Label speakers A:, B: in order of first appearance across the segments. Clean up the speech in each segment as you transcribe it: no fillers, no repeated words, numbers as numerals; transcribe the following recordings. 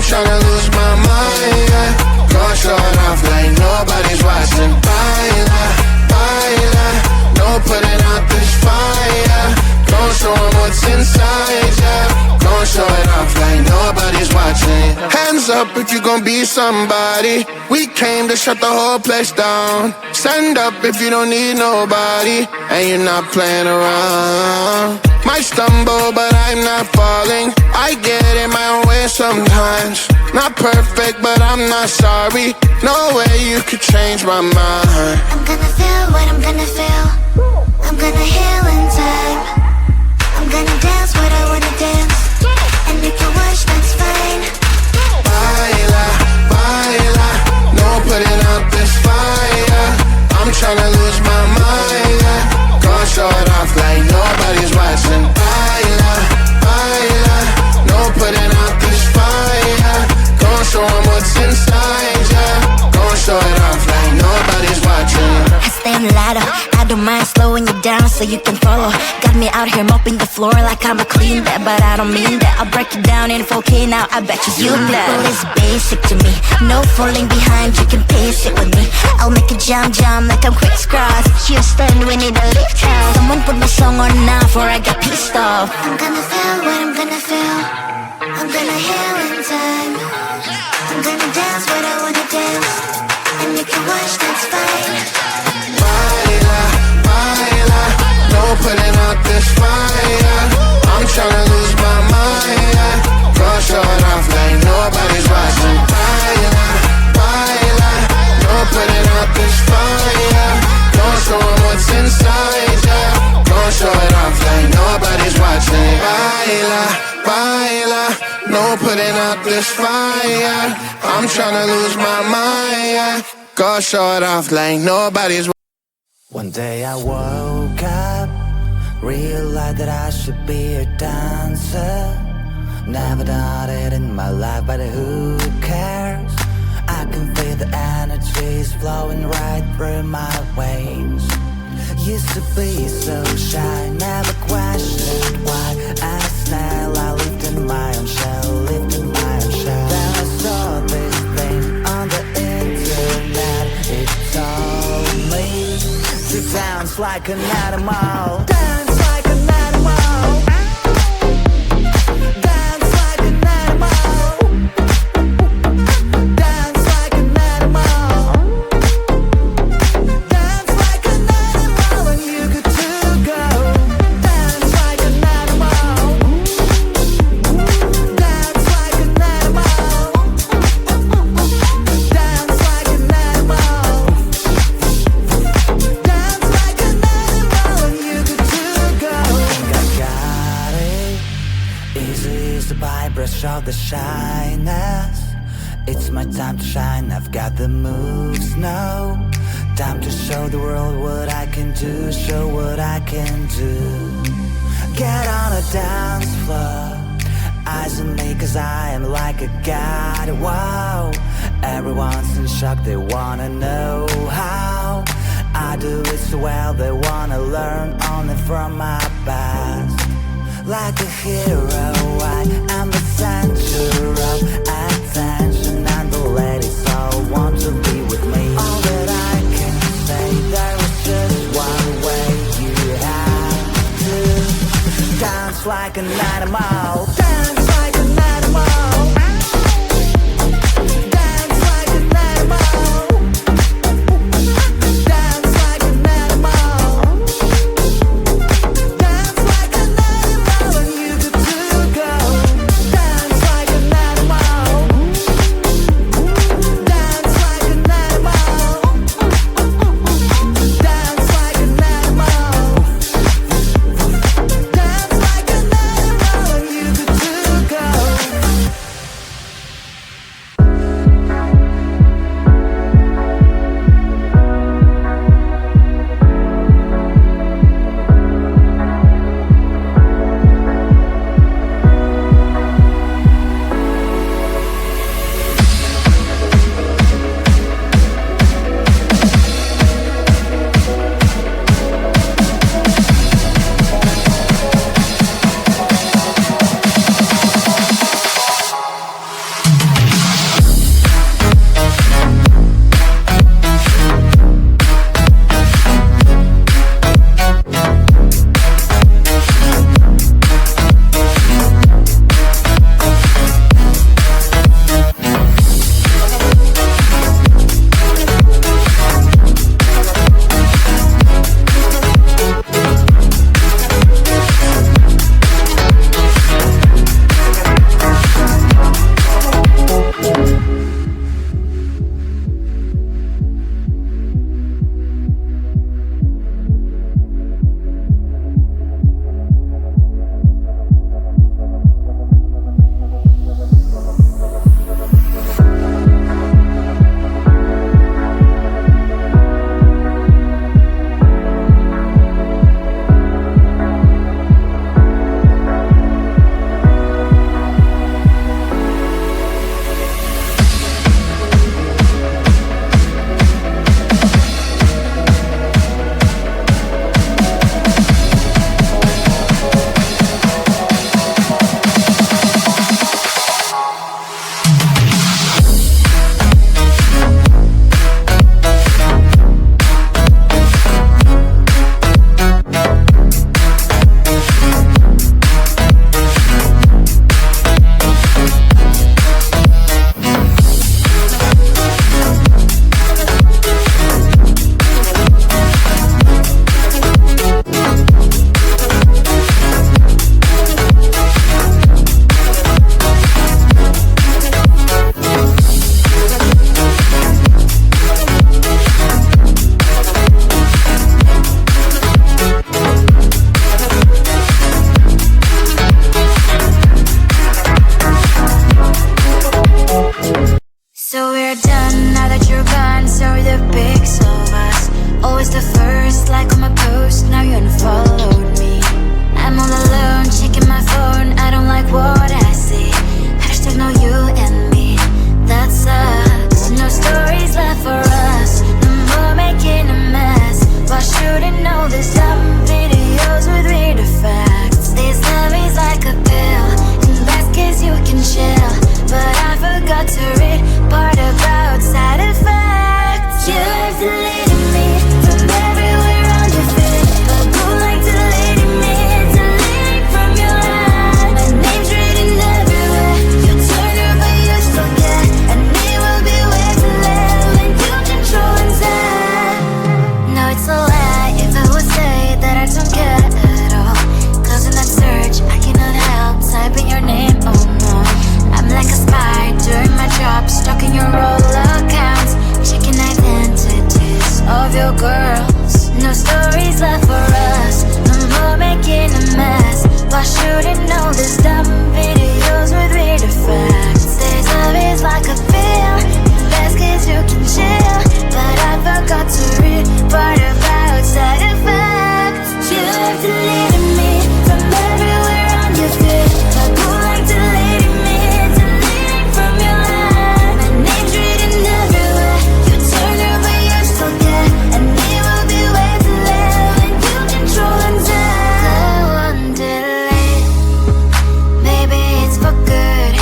A: Tryna lose my mind, yeah. Go short off like nobody's watching. Baila, baila, no putting out this fire. Go show 'em what's inside, yeah. Go show it off like nobody's watching. Hands up if you gon' be somebody. We came to shut the whole place down. Stand up if you don't need nobody and you're not playing around. Might stumble, but I'm not falling. I get in my own way sometimes. Not perfect, but I'm not sorry. No way you could change my mind.
B: I'm gonna feel what I'm gonna feel. I'm gonna heal in time. I'm gonna dance what I wanna dance. And if you watch, that's fine.
A: Baila, baila, no putting out this fire. I'm tryna lose my mind, yeah. Go show it off like nobody's watching. Baila, baila, no putting out this fire. Go show 'em what's inside, yeah. Go show it off like nobody's watching.
B: I stand louder, I don't mind slowing you down so you can follow. Got me out here mopping the floor like I'm a clean that, but I don't mean that. I'll break it down in 4K now, I bet you know. Well, it's basic to me, no falling behind, you can pace it with me. I'll make it jump like I'm crisscross. Houston, we need a lift house. Someone put my song on now before I get pissed off. I'm gonna feel what I'm gonna feel. I'm gonna heal in time. I'm gonna dance what I wanna dance. And you can watch, that's fine.
A: Baila, baila, no putting out this fire. I'm tryna lose my mind, yeah. Go show it off like nobody's watching. Baila, baila, no putting out this fire. Go show 'em what's inside, yeah. Go show it off like nobody's watching. Baila, baila, no putting out this fire. I'm tryna lose my mind, yeah. Go show it off like nobody's.
C: One day I woke up, realized that I should be a dancer. Never done it in my life, but who cares? I can feel the energies flowing right through my veins. Used to be so shy, never questioned why. As now I lived in my own shell, lived in my own shell. Then I saw this thing on the internet. It told me to dance like an animal. Dance like an animal. Dance like an animal. Dance like an animal. Dance like an animal when you get to go. Dance like an animal. Dance like an animal. Dance like an animal. Dance like an animal when you get to go. I think I got it. Easy is the brush of the shyness. It's my time to shine, I've got the moves now. Time to show the world what I can do, show what I can do. Get on a dance floor, eyes on me cause I am like a god, wow. Everyone's in shock, they wanna know how I do it so well, they wanna learn only from my past. Like a hero, I am the center of attention, and the ladies all want to be with me. All that I can say, there is just one way. You have to dance like an animal. Dance like an animal. Dance like an animal. Dance like an animal. Dance like an animal when you get to go. Dance like an animal. Dance like an animal. Dance like an animal. Dance like an animal when you get
B: was the first like on my post, now you unfollowed me. I'm all alone, checking my phone, I don't like what I see. Hashtag no you and me, that sucks. No stories left for us, no more making a mess. Why shouldn't know this dumb videos with weird effects? This love is like a pill, in best case you can chill, but I forgot to read part about side effects. You've deleted me from everywhere on your feed, but who like deleting me, deleting from your life? My name's written everywhere, you turn her but you still get, and it will be way too late when you control inside. No, it's a lie if I would say that I don't care at all, cause in that search I cannot help typing your name, oh no. I'm like a spy doing my job, stalking your roll accounts, checking identities of your girls. No stories left for us, no more making a mess. Why shouldn't know this dumb videos with weird effects? This love is like a pill, in best case you can chill, but I forgot to read part about side effects. You've deleted me from everywhere on your feed, but who like deleting me, deleting from your life? My name's written everywhere, you turn her but you still get, and it will be way too late when you control inside. Go on, delete, maybe it's for good.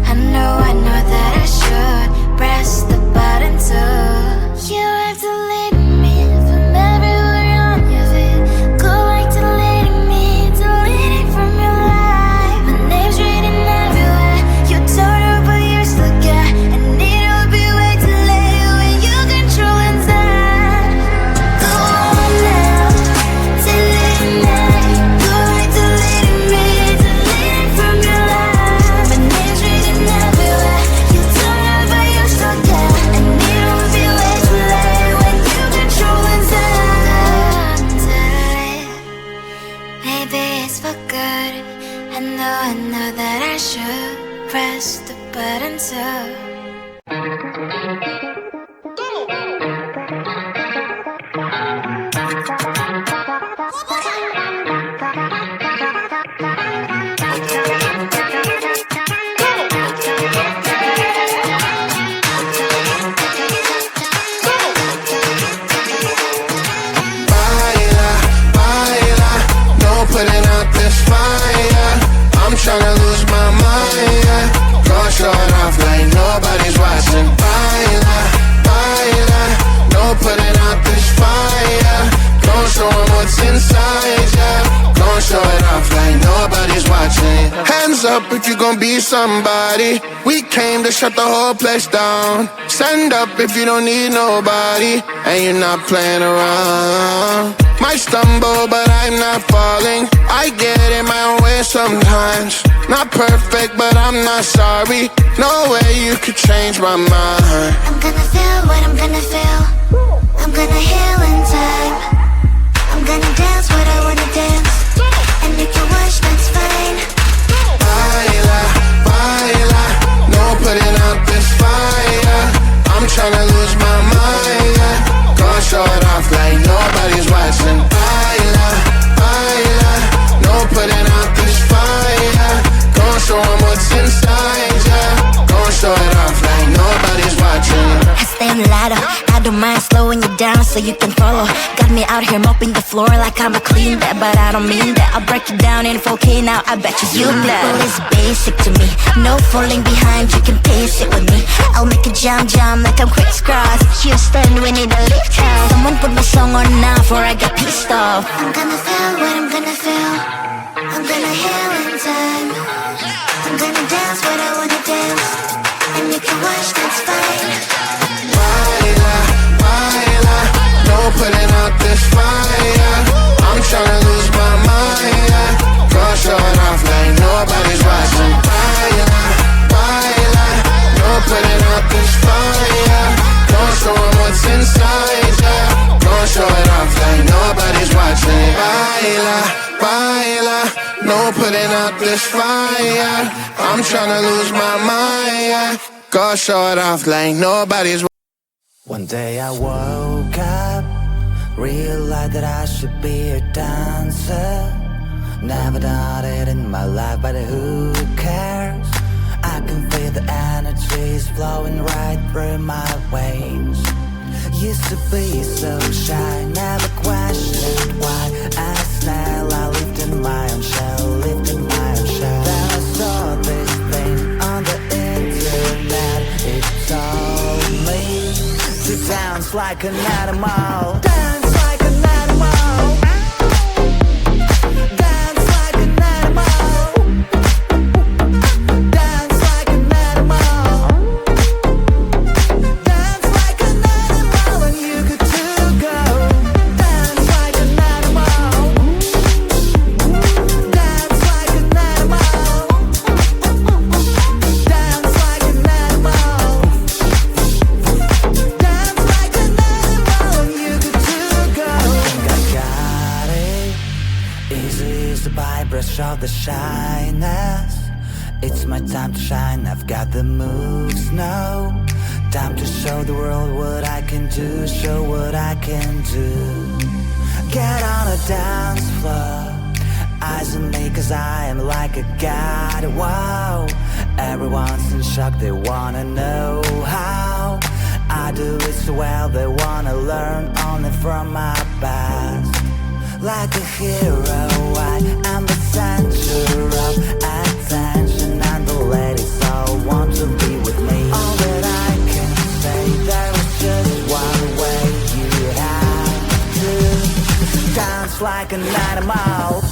B: I know that I should press the button too. You have deleted me from everywhere on your feed. Go like deleting me, deleting from your life. My name's written everywhere, you told her but you still get, and it'll be way too late when you control inside. Go on now, delete me. Go like deleting me, deleting from your life. My name's written everywhere, you told her but you still get, and it'll be way too late when you control inside. Delete, maybe it's for good. I know that I should press the button too.
A: Baila, baila, no putting out this fire. I'm tryna lose my mind, yeah. Go short off like nobody's watching. Baila, baila, no putting out this fire. Go show 'em what's inside, yeah. Go show it off like nobody's watching. Hands up if you gon' be somebody. We came to shut the whole place down. Stand up if you don't need nobody, and you're not playing around. Might stumble, but I'm not falling. I get in my own way sometimes. Not perfect, but I'm not sorry. No way you could change my mind.
B: I'm gonna feel what I'm gonna feel, I'm gonna heal in time. I'm gonna dance what I wanna dance, and you can watch, that's fine.
A: Baila, baila, no putting out this fire. I'm tryna lose my mind, yeah. Go show it off like nobody's watching. Baila, baila, no putting out this fire. Go show 'em what's inside, yeah. Go show it off like nobody's watching.
B: I stay on the ladder, I don't mind slowing you down so you can follow. Got me out here mopping the floor like I'm a clean that, but I don't mean that. I'll break it down in 4K now, I bet you glad. Well, it's basic to me, no falling behind, you can pace it with me. I'll make a jump like I'm crisscross. Houston, we need a lift house. Someone put my song on now before I get pissed off. I'm gonna feel what I'm gonna feel, I'm gonna heal in time. I'm gonna dance what I wanna dance, and you can watch, that's fine.
A: Baila, baila, no putting out this fire. I'm tryna lose my mind, yeah. Go show it off like nobody's watching. Baila, baila, no putting out this fire. Go show 'em what's inside, yeah. Go show it off like nobody's watching. Baila, baila, no putting out this fire. I'm tryna lose my mind, yeah. Go show it off like nobody's.
C: One day I woke up Realize that I should be a dancer. Never done it in my life, but who cares? I can feel the energies flowing right through my veins. Used to be so shy, never questioned why. As a snail, I lived in my own shell, lived in my own shell. Then I saw this thing on the internet. It told me to dance like an animal. Dance like an animal. Dance like an animal. Dance like an animal. Dance like an animal, and you get to go. Dance like an animal. Dance like an animal. Dance like an animal. Dance like an animal, and you get to go. I got it. Easy is the brush of the shyness. It's my time to shine, I've got the moves now. Time to show the world what I can do, show what I can do. Get on a dance floor, eyes on me cause I am like a god, wow. Everyone's in shock, they wanna know how I do it so well, they wanna learn only from my past. Like a hero, I am the center of attention, and the ladies all want to be with me. All that I can say, there is just one way. You have to dance like an animal.